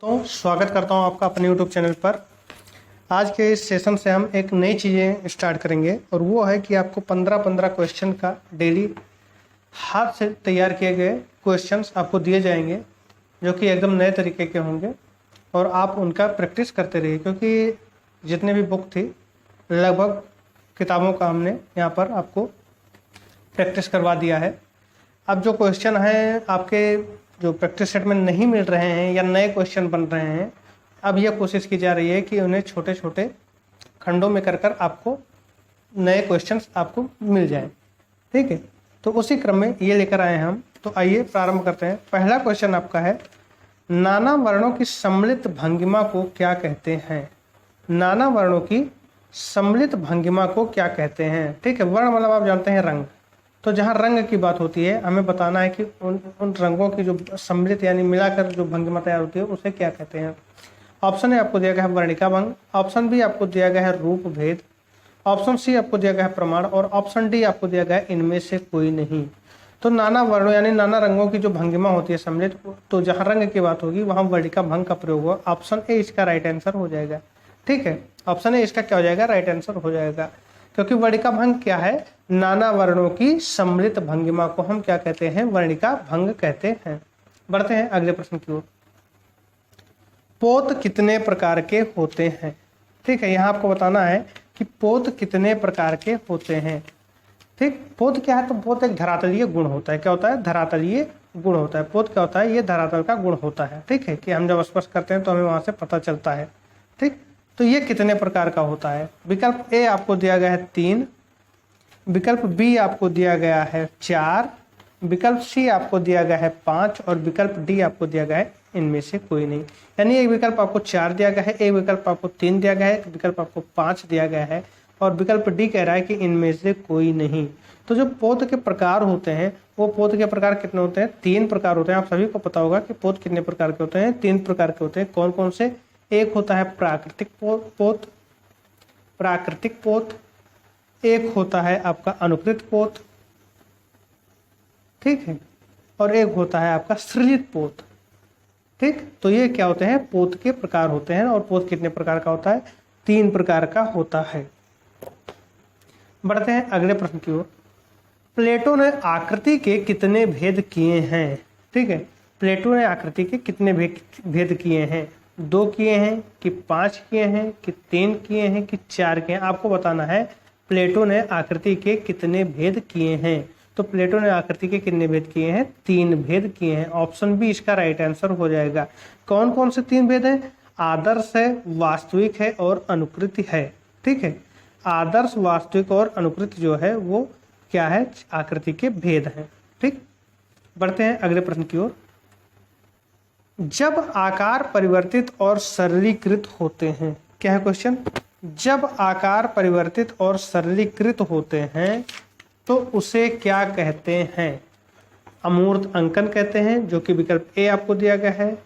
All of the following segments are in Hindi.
तो स्वागत करता हूं आपका अपने YouTube चैनल पर। आज के इस सेशन से हम एक नई चीज़ें स्टार्ट करेंगे और वो है कि आपको 15-15 क्वेश्चन का डेली हाथ से तैयार किए गए क्वेश्चंस आपको दिए जाएंगे, जो कि एकदम नए तरीके के होंगे और आप उनका प्रैक्टिस करते रहिए, क्योंकि जितने भी बुक थी लगभग किताबों का हमने यहाँ पर आपको प्रैक्टिस करवा दिया है। अब जो क्वेश्चन हैं आपके जो प्रैक्टिस सेट में नहीं मिल रहे हैं या नए क्वेश्चन बन रहे हैं, अब यह कोशिश की जा रही है कि उन्हें छोटे छोटे खंडों में कर आपको नए क्वेश्चंस आपको मिल जाएं। ठीक है, तो उसी क्रम में ये लेकर आए हैं हम। तो आइए प्रारंभ करते हैं। पहला क्वेश्चन आपका है, नाना वर्णों की सम्मिलित भंगिमा को क्या कहते हैं? नाना वर्णों की सम्मिलित भंगिमा को क्या कहते हैं? ठीक है, वर्ण मतलब आप जानते हैं रंग। तो जहाँ रंग की बात होती है, हमें बताना है कि उन रंगों की जो सम्मिलित यानी मिलाकर जो भंगिमा तैयार होती है उसे क्या कहते हैं। ऑप्शन ए आपको दिया गया है वर्णिका भंग, ऑप्शन बी आपको दिया गया है रूप भेद, ऑप्शन सी आपको दिया गया है प्रमाण और ऑप्शन डी आपको दिया गया है इनमें से कोई नहीं। तो नाना वर्णों यानी नाना रंगों की जो भंगिमा होती है सम्मिलित, तो जहाँ रंग की बात होगी वहाँ वर्णिका भंग का प्रयोग होगा। ऑप्शन ए इसका राइट आंसर हो जाएगा। ठीक है, ऑप्शन ए इसका क्या हो जाएगा? राइट आंसर हो जाएगा, क्योंकि वर्णिका भंग क्या है? नाना वर्णों की सम्मिलित भंगिमा को हम क्या कहते हैं? वर्णिका भंग कहते हैं। बढ़ते हैं अगले प्रश्न की ओर। पोत कितने प्रकार के होते हैं? ठीक है, यहाँ आपको बताना है कि पोत कितने प्रकार के होते हैं। ठीक, पोत क्या है? तो पोत एक धरातलीय गुण होता है। क्या होता है? धरातलीय गुण होता है। पोत क्या होता है? ये धरातल का गुण होता है। ठीक है, कि हम जब स्पर्श करते हैं तो हमें वहां से पता चलता है। ठीक, तो ये कितने प्रकार का होता है? विकल्प ए आपको दिया गया है 3, विकल्प बी आपको दिया गया है 4, विकल्प सी आपको दिया गया है 5 और विकल्प डी आपको दिया गया है इनमें से कोई नहीं। यानी एक विकल्प आपको 4 दिया गया है, एक विकल्प आपको 3 दिया गया है, एक विकल्प आपको 5 दिया गया है और विकल्प डी कह रहा है कि इनमें से कोई नहीं। तो जो पोत के प्रकार होते हैं, वो पोत के प्रकार कितने होते हैं? 3 प्रकार होते हैं। आप सभी को पता होगा कि पोत कितने प्रकार के होते हैं? 3 प्रकार के होते हैं। कौन कौन से? एक होता है प्राकृतिक पोत, प्राकृतिक पोत, एक होता है आपका अनुकृत पोत, ठीक है, और एक होता है आपका सृजित पोत। ठीक, तो ये क्या होते हैं? पोत के प्रकार होते हैं। और पोत कितने प्रकार का होता है? 3 प्रकार का होता है। बढ़ते हैं अगले प्रश्न की ओर। प्लेटो ने आकृति के कितने भेद किए हैं? ठीक है, प्लेटो ने आकृति के कितने भेद किए हैं? 2 किए हैं कि 5 किए हैं कि 3 किए हैं कि 4 किए हैं? आपको बताना है प्लेटो ने आकृति के कितने भेद किए हैं। तो प्लेटो ने आकृति के कितने भेद किए हैं? 3 भेद किए हैं। ऑप्शन बी इसका राइट आंसर हो जाएगा। कौन कौन से 3 भेद हैं? आदर्श है, वास्तविक है और अनुकृति है। ठीक है, आदर्श, वास्तविक और अनुकृति जो है वो क्या है? आकृति के भेद हैं। ठीक, बढ़ते हैं अगले प्रश्न की ओर। जब आकार परिवर्तित और सरलीकृत होते हैं, क्या है क्वेश्चन? जब आकार परिवर्तित और सरलीकृत होते हैं तो उसे क्या कहते हैं? अमूर्त अंकन कहते हैं, जो कि विकल्प ए आपको दिया गया है।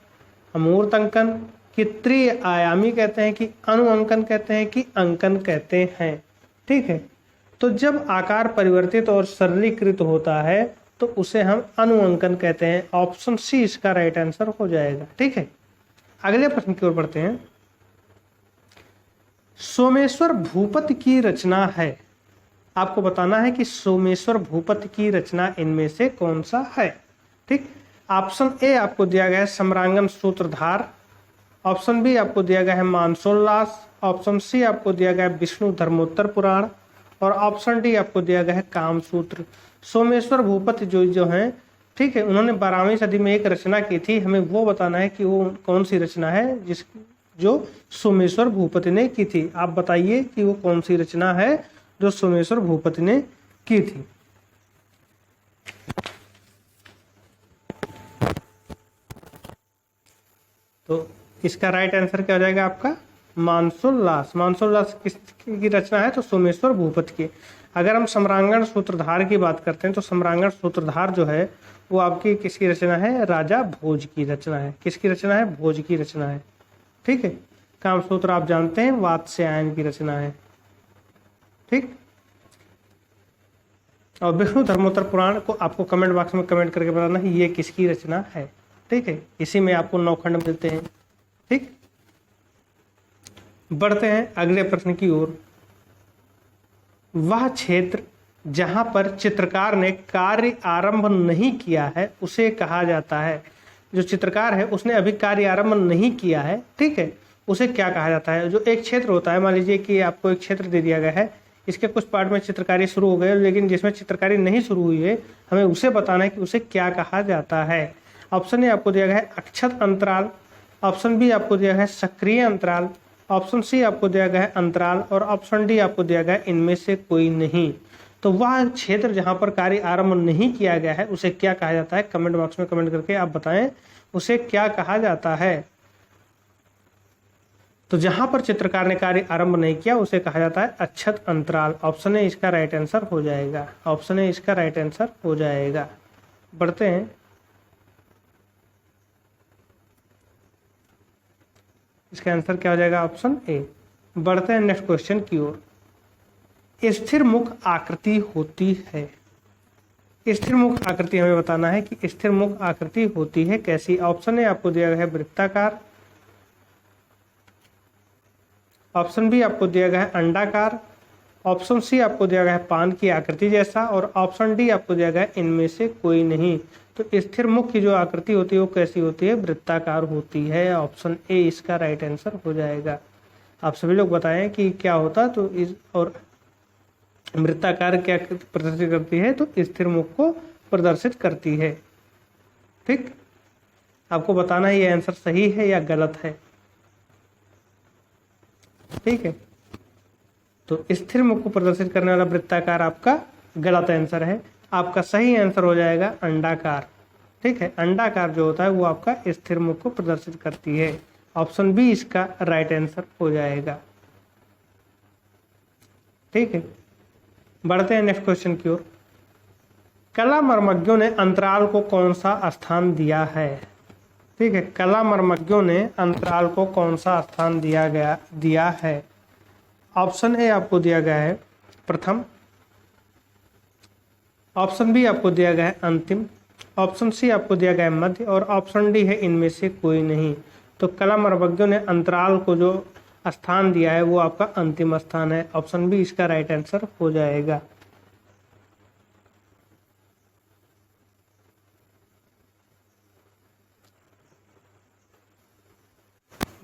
अमूर्त अंकन कि त्रिआयामी कहते हैं कि अनुअंकन कहते हैं कि अंकन कहते हैं। ठीक है, तो जब आकार परिवर्तित और सरलीकृत होता है तो उसे हम अनुअंकन कहते हैं। ऑप्शन सी इसका राइट आंसर हो जाएगा। ठीक है, अगले प्रश्न की ओर बढ़ते हैं। सोमेश्वर भूपति की रचना है। आपको बताना है कि सोमेश्वर भूपति की रचना इनमें से कौन सा है। ठीक, ऑप्शन ए आपको दिया गया है सम्रांगण सूत्रधार, ऑप्शन बी आपको दिया गया है मानसोल्लास, ऑप्शन सी आपको दिया गया है विष्णु धर्मोत्तर पुराण और ऑप्शन डी आपको दिया गया है कामसूत्र। सोमेश्वर भूपति जो हैं, ठीक है, उन्होंने 12वीं सदी में एक रचना की थी। हमें वो बताना है कि वो कौन सी रचना है जो सोमेश्वर भूपति ने की थी। आप बताइए कि वो कौन सी रचना है जो सोमेश्वर भूपति ने की थी। तो इसका राइट आंसर क्या हो जाएगा आपका? मानसोल्लास। मानसोल्लास किसकी रचना है? तो सोमेश्वर भूपति की। अगर हम सम्रांगण सूत्रधार की बात करते हैं तो सम्रांगण सूत्रधार जो है वो आपकी किसकी रचना है? राजा भोज की रचना है। किसकी रचना है? भोज की रचना है। ठीक है, कामसूत्र आप जानते हैं वात्स्यायन की रचना है। ठीक, और विष्णु धर्मोत्तर पुराण को आपको कमेंट बॉक्स में कमेंट करके बताना है ये किसकी रचना है। ठीक है, इसी में आपको 9 खंड मिलते हैं। ठीक, बढ़ते हैं अगले प्रश्न की ओर। वह क्षेत्र जहां पर चित्रकार ने कार्य आरंभ नहीं किया है उसे कहा जाता है। जो चित्रकार है उसने अभी कार्य आरंभ नहीं किया है, ठीक है, उसे क्या कहा जाता है। जो एक क्षेत्र होता है, मान लीजिए कि आपको एक क्षेत्र दे दिया गया है, इसके कुछ पार्ट में चित्रकारी शुरू हो गए लेकिन जिसमें चित्रकारी नहीं शुरू हुई है, हमें उसे बताना है कि उसे क्या कहा जाता है। ऑप्शन ए आपको दिया गया है अक्षत अंतराल, ऑप्शन बी आपको दिया गया है सक्रिय अंतराल, ऑप्शन सी आपको दिया गया है अंतराल और ऑप्शन डी आपको दिया गया है इनमें से कोई नहीं। तो वह क्षेत्र जहां पर कार्य आरंभ नहीं किया गया है उसे क्या कहा जाता है, कमेंट बॉक्स में कमेंट करके आप बताएं उसे क्या कहा जाता है। तो जहां पर चित्रकार ने कार्य आरंभ नहीं किया उसे कहा जाता है अक्षत अंतराल। ऑप्शन ए इसका राइट आंसर हो जाएगा, ऑप्शन ए इसका राइट आंसर हो जाएगा। बढ़ते हैं, इसका आंसर क्या हो जाएगा, ऑप्शन ए। बढ़ते हैं नेक्स्ट क्वेश्चन की ओर। स्थिर मुख आकृति होती है, स्थिर मुख आकृति हमें बताना है कि स्थिर मुख आकृति होती है कैसी। ऑप्शन ए आपको दिया गया है वृत्ताकार, ऑप्शन बी आपको दिया गया है अंडाकार, ऑप्शन सी आपको दिया गया है पान की आकृति जैसा और ऑप्शन डी आपको दिया गया है इनमें से कोई नहीं। तो स्थिर मुख की जो आकृति होती है वो कैसी होती है, वृत्ताकार होती है। ऑप्शन ए इसका राइट आंसर हो जाएगा। आप सभी लोग बताएं कि क्या होता तो इस और वृत्ताकार क्या प्रदर्शित करती है, तो स्थिर मुख को प्रदर्शित करती है। ठीक, आपको बताना है ये आंसर सही है या गलत है। ठीक है, तो स्थिर मुख को प्रदर्शित करने वाला वृत्ताकार आपका गलत आंसर है। आपका सही आंसर हो जाएगा अंडाकार। ठीक है, अंडाकार जो होता है वो आपका स्थिर मुख को प्रदर्शित करती है। ऑप्शन बी इसका राइट आंसर हो जाएगा। ठीक है, बढ़ते हैं नेक्स्ट क्वेश्चन की ओर। कला मर्मज्ञों ने अंतराल को कौन सा स्थान दिया है। ठीक है, कला मर्मज्ञों ने अंतराल को कौन सा स्थान दिया है। ऑप्शन ए आपको दिया गया है प्रथम, ऑप्शन बी आपको दिया गया है अंतिम, ऑप्शन सी आपको दिया गया है मध्य और ऑप्शन डी है इनमें से कोई नहीं। तो कला मर्मज्ञों ने अंतराल को जो स्थान दिया है वो आपका अंतिम स्थान है। ऑप्शन बी इसका राइट आंसर हो जाएगा।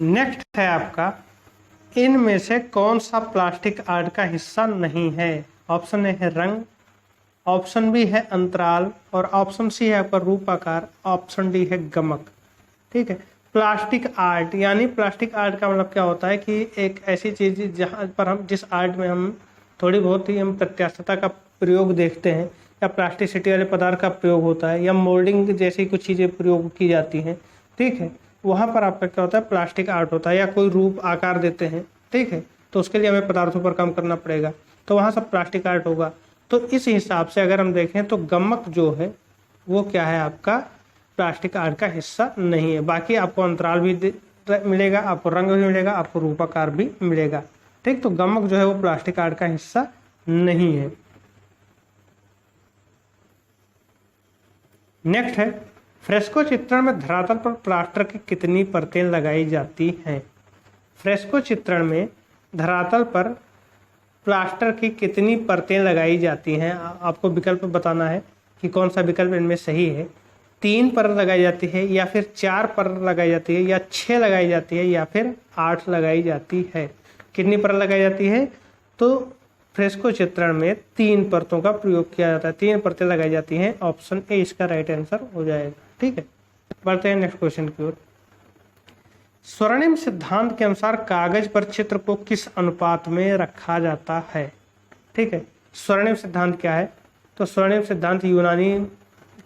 नेक्स्ट है आपका, इनमें से कौन सा प्लास्टिक आर्ट का हिस्सा नहीं है। ऑप्शन ए है रंग, ऑप्शन बी है अंतराल और ऑप्शन सी है आपका रूपाकार, ऑप्शन डी है गमक। ठीक है, प्लास्टिक आर्ट यानी प्लास्टिक आर्ट का मतलब क्या होता है कि एक ऐसी चीज जहाँ पर हम जिस आर्ट में हम थोड़ी बहुत ही हम प्रत्यास्थता का प्रयोग देखते हैं या प्लास्टिसिटी वाले पदार्थ का प्रयोग होता है या मोल्डिंग जैसी कुछ चीज़ें प्रयोग की जाती हैं। ठीक है, वहाँ पर आपका क्या होता है, प्लास्टिक आर्ट होता है या कोई रूप आकार देते हैं। ठीक है, तो उसके लिए हमें पदार्थों पर काम करना पड़ेगा, तो वहाँ सब प्लास्टिक आर्ट होगा। तो इस हिसाब से अगर हम देखें तो गमक जो है वो क्या है, आपका प्लास्टिक आर्ट का हिस्सा नहीं है। बाकी आपको अंतराल भी मिलेगा, आपको रंग भी मिलेगा, आपको रूपाकार भी मिलेगा। ठीक, तो गमक जो है वो प्लास्टिक आर्ट का हिस्सा नहीं है। नेक्स्ट है, फ्रेस्को चित्रण में धरातल पर प्लास्टर की कितनी परतें लगाई जाती हैं। फ्रेस्को चित्रण में धरातल पर प्लास्टर की कितनी परतें लगाई जाती हैं। आपको विकल्प बताना है कि कौन सा विकल्प इनमें सही है। 3 परत लगाई जाती है या फिर 4 परत लगाई जाती है या 6 लगाई जाती है या फिर 8 लगाई जाती है। कितनी परत लगाई जाती है, तो फ्रेस्को चित्रण में 3 परतों का प्रयोग किया जाता है, 3 परतें लगाई जाती हैं। ऑप्शन ए इसका राइट आंसर हो जाएगा। ठीक है, बढ़ते हैं नेक्स्ट क्वेश्चन की ओर। स्वर्णिम सिद्धांत के अनुसार कागज पर चित्र को किस अनुपात में रखा जाता है। ठीक है, स्वर्णिम सिद्धांत क्या है, तो स्वर्णिम सिद्धांत यूनानी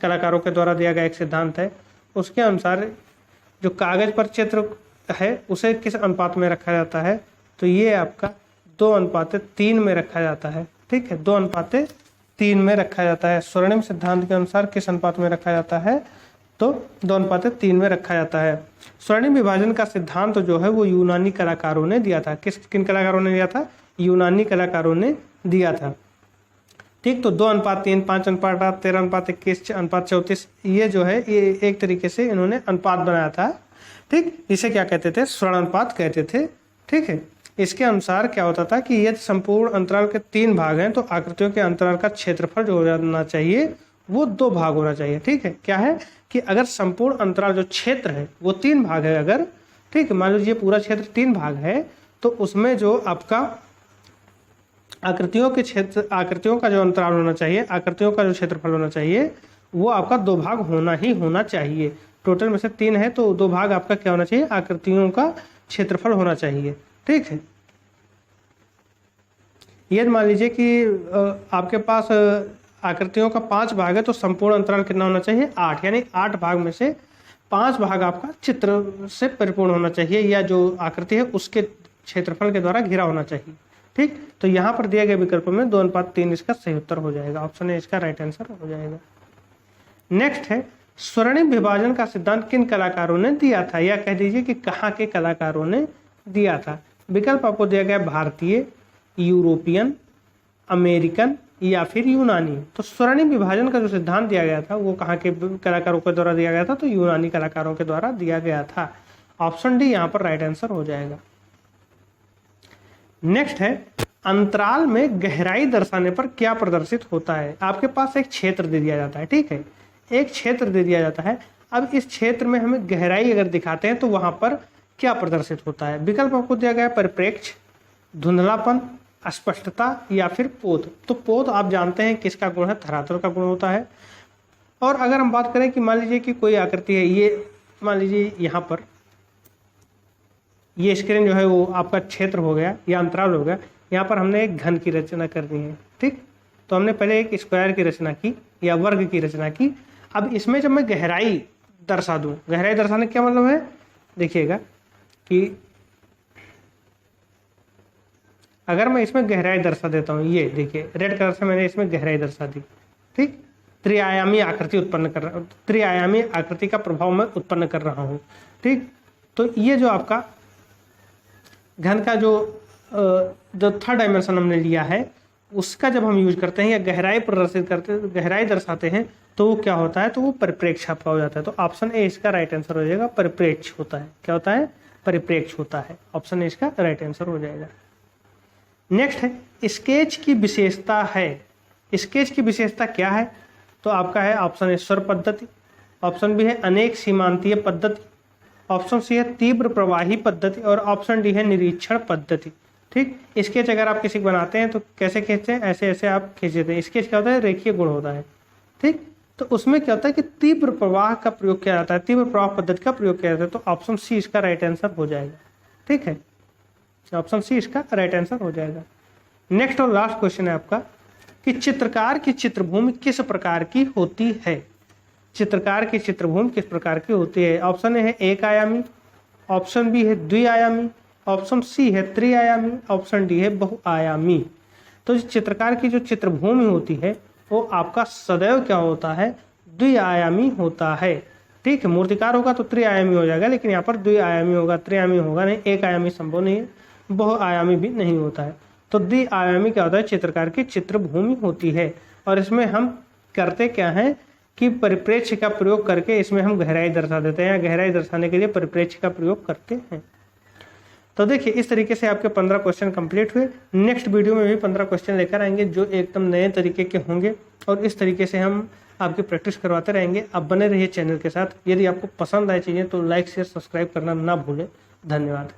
कलाकारों के द्वारा दिया गया एक सिद्धांत है। उसके अनुसार जो कागज पर चित्र है उसे किस अनुपात में रखा जाता है, तो ये आपका 2:3 में रखा जाता है। ठीक है, 2:3 में रखा जाता है। स्वर्णिम सिद्धांत के अनुसार किस अनुपात में रखा जाता है, तो 2:3 में रखा जाता है। स्वर्णिम विभाजन का सिद्धांत जो है वो यूनानी कलाकारों ने दिया था। किन कलाकारों ने दिया था, यूनानी कलाकारों ने दिया था। ठीक, तो 2:3, 5:8, 13:21, 6:34 ये जो है ये एक तरीके से इन्होंने अनुपात बनाया था। ठीक, इसे क्या कहते थे, स्वर्णानुपात कहते थे। ठीक है, इसके अनुसार क्या होता था कि यदि संपूर्ण अंतराल के 3 भाग हैं तो आकृतियों के अंतराल का क्षेत्रफल जो हो जाना चाहिए वो 2 भाग होना चाहिए। ठीक है, क्या है कि अगर संपूर्ण अंतराल जो क्षेत्र है वो 3 भाग है अगर, ठीक है, मान लीजिए पूरा क्षेत्र 3 भाग है तो उसमें जो आपका आकृतियों के क्षेत्र, आकृतियों का जो अंतराल होना चाहिए, आकृतियों का जो क्षेत्रफल होना चाहिए वो आपका 2 भाग होना ही होना चाहिए। टोटल में से 3 है तो 2 भाग आपका क्या होना चाहिए, आकृतियों का क्षेत्रफल होना चाहिए। ठीक है, यदि मान लीजिए कि आपके पास आकृतियों का 5 भाग है तो संपूर्ण अंतराल कितना होना चाहिए, 8, यानी 8 भाग में से 5 भाग आपका चित्र से परिपूर्ण होना चाहिए या जो आकृति है उसके क्षेत्रफल के द्वारा घिरा होना चाहिए। ठीक, तो यहाँ पर दिए गए विकल्पों में 2:3 इसका सही उत्तर हो जाएगा, ऑप्शन ए इसका राइट आंसर हो जाएगा। नेक्स्ट है, स्वर्णिम विभाजन का सिद्धांत किन कलाकारों ने दिया था, या कह दीजिए कि कहाँ के कलाकारों ने दिया था। विकल्प आपको दिया गया भारतीय, यूरोपियन, अमेरिकन या फिर यूनानी। तो स्वर्णिम विभाजन का जो सिद्धांत दिया गया था वो कहाँ के कलाकारों के द्वारा दिया गया था, तो यूनानी कलाकारों के द्वारा दिया गया था। ऑप्शन डी यहाँ पर राइट आंसर हो जाएगा। नेक्स्ट है, अंतराल में गहराई दर्शाने पर क्या प्रदर्शित होता है। आपके पास एक क्षेत्र दे दिया जाता है, ठीक है, एक क्षेत्र दे दिया जाता है। अब इस क्षेत्र में हमें गहराई अगर दिखाते हैं तो वहां पर क्या प्रदर्शित होता है। विकल्प आपको दिया गया है परिप्रेक्ष्य, धुंधलापन, अस्पष्टता या फिर पोत। तो पोत आप जानते हैं किसका गुण है, धरातल का गुण होता है। और अगर हम बात करें कि मान लीजिए कि कोई आकृति है, ये मान लीजिए यहाँ पर ये स्क्रीन जो है वो आपका क्षेत्र हो गया या अंतराल हो गया। यहाँ पर हमने एक घन की रचना करनी है, ठीक, तो हमने पहले एक स्क्वायर की रचना की या वर्ग की रचना की। अब इसमें जब मैं गहराई दर्शा दूं, गहराई दर्शाने का क्या मतलब है, देखिएगा कि अगर मैं इसमें गहराई दर्शा देता हूँ, ये देखिए रेड कलर से मैंने इसमें गहराई दर्शा दी, ठीक, त्रिआयामी आकृति उत्पन्न कर रहा हूँ, त्रिआयामी आकृति का प्रभाव मैं उत्पन्न कर रहा हूँ। ठीक, तो ये जो आपका घन का जो 3rd डायमेंशन हमने लिया है उसका जब हम यूज करते हैं या गहराई प्रदर्शित करते हैं, गहराई दर्शाते हैं तो वो क्या होता है, तो वो परिप्रेक्ष्य आपका हो जाता है। तो ऑप्शन ए इसका राइट आंसर हो जाएगा, परिप्रेक्ष्य होता है। क्या होता है, परिप्रेक्ष्य होता है। ऑप्शन ए इसका राइट आंसर हो जाएगा। नेक्स्ट है, स्केच की विशेषता है। स्केच की विशेषता क्या है, तो आपका है ऑप्शन ए स्वर पद्धति, ऑप्शन बी है अनेक सीमांतीय पद्धति, ऑप्शन सी है तीव्र प्रवाही पद्धति और ऑप्शन डी है निरीक्षण पद्धति। ठीक, स्केच अगर आप किसी को बनाते हैं तो कैसे खींचते हैं, ऐसे ऐसे आप खींच देते हैं। स्केच क्या होता है, रेखीय गुण होता है। ठीक, तो उसमें क्या होता है कि तीव्र प्रवाह का प्रयोग किया जाता है, तीव्र प्रवाह पद्धति का प्रयोग किया जाता है। तो ऑप्शन सी इसका राइट आंसर हो जाएगा। ठीक है, ऑप्शन सी इसका राइट आंसर हो जाएगा। नेक्स्ट और लास्ट क्वेश्चन है आपका कि चित्रकार की चित्रभूमि किस प्रकार की होती है। चित्रकार की चित्रभूमि किस प्रकार की होती है। ऑप्शन ए है एक आयामी, ऑप्शन बी है द्विआयामी, ऑप्शन सी है त्रिआयामी, ऑप्शन डी है बहुआयामी। तो चित्रकार की जो चित्रभूमि होती है वो आपका सदैव क्या होता है, द्विआयामी होता है। ठीक है, मूर्तिकार होगा तो त्रिआयामी हो जाएगा, लेकिन यहाँ पर द्विआयामी होगा, त्रिआयामी होगा नहीं, एक आयामी संभव नहीं है, बहुआयामी भी नहीं होता है। तो द्विआयामी क्या होता है, चित्रकार की चित्रभूमि होती है। और इसमें हम करते क्या है कि परिप्रेक्ष्य का प्रयोग करके इसमें हम गहराई दर्शा देते हैं, गहराई दर्शाने के लिए परिप्रेक्ष्य का प्रयोग करते हैं। तो देखिए इस तरीके से आपके 15 क्वेश्चन कंप्लीट हुए। नेक्स्ट वीडियो में भी 15 क्वेश्चन लेकर आएंगे जो एकदम नए तरीके के होंगे और इस तरीके से हम आपकी प्रैक्टिस करवाते रहेंगे। आप बने रहिए चैनल के साथ। यदि आपको पसंद आए चीज़ें तो लाइक शेयर सब्सक्राइब करना ना भूलें। धन्यवाद।